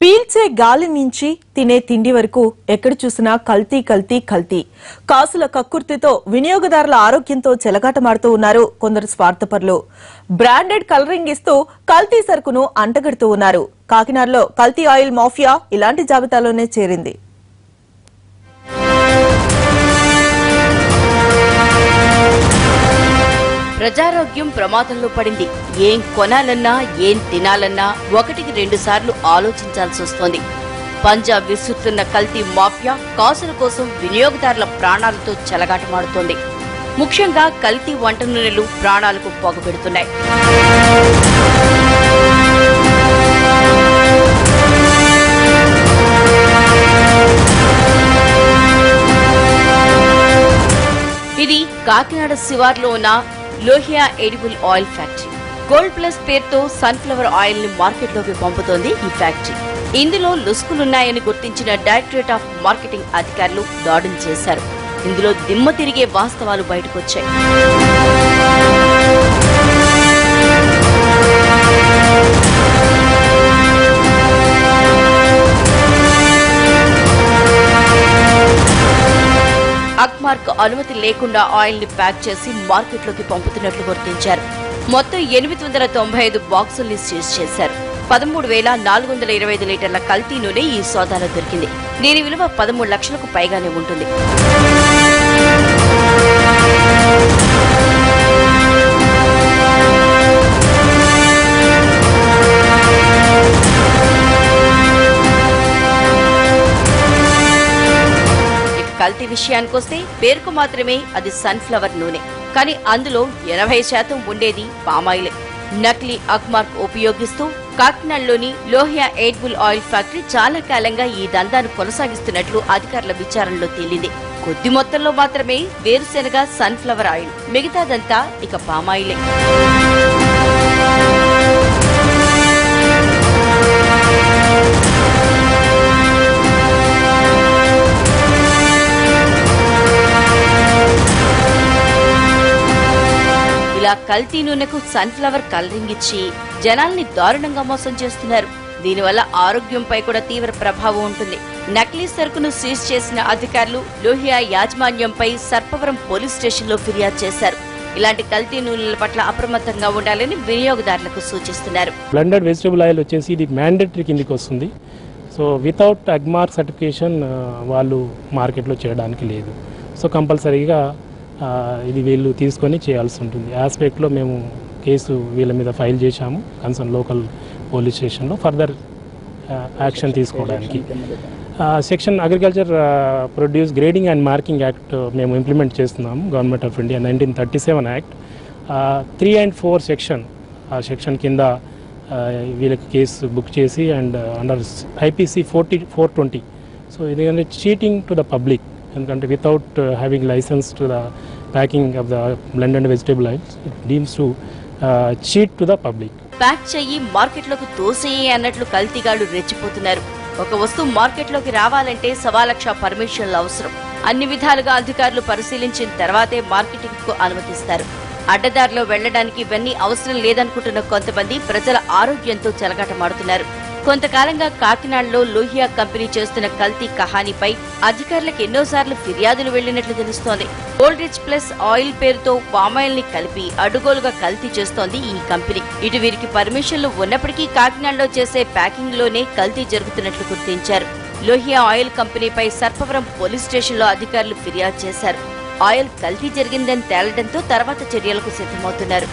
పీల్చే గాలి నుంచి తినే తిండి వరకు ఎక్కడ చూసినా కల్తీ కల్తీ కల్తీ. కాసుల కక్కుర్తితో వినియోగదారుల ఆరోగ్యంతో చెలగాటమాడుతూ ఉన్నారు కొందరు స్వార్థపరులు. బ్రాండెడ్ కలరింగ్ ఇస్తూ కల్తీ సరుకును అంటగడుతూ ఉన్నారు. కాకినాడలో కల్తీ ఆయిల్ మాఫియా ఇలాంటి జాబితాలోనే చేరింది. ప్రజారోగ్యం ప్రమాదంలో పడింది. ఏం కొనాలన్నా ఏం తినాలన్నా ఒకటికి 2 సార్లు ఆలోచించాల్సి వస్తోంది. పంజాబ్ విసురుతున్న కల్తీ మాఫియా కాసుల కోసం వినియోగదారుల ప్రాణాలతో చెలగాటమాడుతోంది. ముఖ్యంగా కల్తీ వంట నూనెలు ప్రాణాలకు పొగపెడుతున్నాయి. ఇది కాకినాడ శివార్లో ఉన్న Lohia edible oil factory. Gold plus పేరుతో సన్ఫ్లవర్ ఆయిల్ ని మార్కెట్లోకి పంపుతోంది ఈ ఫ్యాక్టరీ. ఇందులో లొసుకులున్నాయని గుర్తించిన డైరెక్టరేట్ ఆఫ్ మార్కెటింగ్ అధికారులు దాడులు చేశారు. ఇందులో దిమ్మ తిరిగే వాస్తవాలు బయటకొచ్చాయి. అగ్మార్క్ అనుమతి లేకుండా ఆయిల్ ని ప్యాక్ చేసి మార్కెట్లోకి పంపుతున్నట్లు గుర్తించారు. మొత్తం 895 బాక్సుల్ని సీజ్ చేశారు. 13,425 లీటర్ల కల్తీ నూనె ఈ సోదాలో దొరికింది. దీని విలువ 13 లక్షలకు పైగానే ఉంటుంది. కల్తీ విషయానికొస్తే పేరుకు మాత్రమే అది సన్ఫ్లవర్ నూనె, కానీ అందులో 80% ఉండేది పామాయిలే. నకిలీ అగ్మార్క్ ఉపయోగిస్తూ కాకినాడలోని లోహియా ఎడిబుల్ ఆయిల్ ఫ్యాక్టరీ చాలా కాలంగా ఈ దందాను కొనసాగిస్తున్నట్లు అధికారుల విచారణలో తేలింది. కొద్ది మొత్తంలో మాత్రమే వేరుశెనగ సన్ఫ్లవర్ ఆయిల్, మిగతాదంతా ఇక పామాయిలే. ఇలా కల్తీ నూనెకు సన్ఫ్లవర్ కలరింగ్ ఇచ్చి జనాల్ని దారుణంగా మోసం చేస్తున్నారు. దీనివల్ల ఆరోగ్యంపై కూడా తీవ్ర ప్రభావం ఉంటుంది. నకిలీ సరుకును సీజ్ చేసిన అధికారులు లోహియా యాజమాన్యంపై సర్పవరం పోలీస్ స్టేషన్లో ఫిర్యాదు చేశారు. ఇలాంటి కల్తీ నూనెల పట్ల అప్రమత్తంగా ఉండాలని వినియోగదారులకు సూచిస్తున్నారు. బ్లెండెడ్ వెజిటబుల్ ఆయిల్ వచ్చేసి ఇది మ్యాండేటరీ కిందికి వస్తుంది. సో వితౌట్ అగ్మార్క్ సర్టిఫికేషన్ వాళ్ళు మార్కెట్లో చేయడానికి లేదు. సో కంపల్సరీగా ఇది వీళ్ళు తీసుకొని చేయాల్సి ఉంటుంది. ఆస్పెక్ట్లో మేము కేసు వీళ్ళ మీద ఫైల్ చేశాము కన్సర్న్ లోకల్ పోలీస్ స్టేషన్లో ఫర్దర్ యాక్షన్ తీసుకోవడానికి. Section agriculture produce grading and marking act మేము ఇంప్లిమెంట్ చేస్తున్నాము. Government of India 1937 act 3 and 4 section, ఆ సెక్షన్ కింద వీళ్ళకి కేసు బుక్ చేసి అండ్ అండర్ IPC 420. సో ఇది చీటింగ్ టు ద పబ్లిక్, ఎందుకంటే without having license to the packing of the blended vegetable oils it deems to cheat to the public. Pack చెయ్యి మార్కెట్లోకి తోసేయి అన్నట్లు కల్తీగాళ్లు రెచ్చిపోతున్నారు. ఒక వస్తువు మార్కెట్లోకి రావాలంటే 1,00,000 పర్మిషన్లు అవసరం. అన్ని విధాలుగా అధికారులు పరిశీలించిన తర్వాతే మార్కెటింగ్ కు అనుమతిస్తారు. అడ్డదారిలో వెళ్లడానికి ఇవన్నీ అవసరం లేదనుకుంటున్న కొంతమంది ప్రజల ఆరోగ్యంతో చెలగాటమాడుతున్నారు. కొంతకాలంగా కాకినాడలో లోహియా కంపెనీ చేస్తున్న కల్తీ కహానీపై అధికారులకు ఎన్నోసార్లు ఫిర్యాదులు వెళ్లినట్లు తెలుస్తోంది. గోల్డ్ రిచ్ ప్లస్ ఆయిల్ పేరుతో పామాయిల్ ని కలిపి అడ్డుగోలుగా కల్తీ చేస్తోంది ఈ కంపెనీ. ఇటు వీరికి పర్మిషన్లు ఉన్నప్పటికీ కాకినాడలో చేసే ప్యాకింగ్ లోనే కల్తీ జరుగుతున్నట్లు గుర్తించారు. లోహియా ఆయిల్ కంపెనీపై సర్పవరం పోలీస్ స్టేషన్లో అధికారులు ఫిర్యాదు చేశారు. ఆయిల్ కల్తీ జరిగిందని తేలడంతో తర్వాత చర్యలకు సిద్ధమవుతున్నారు.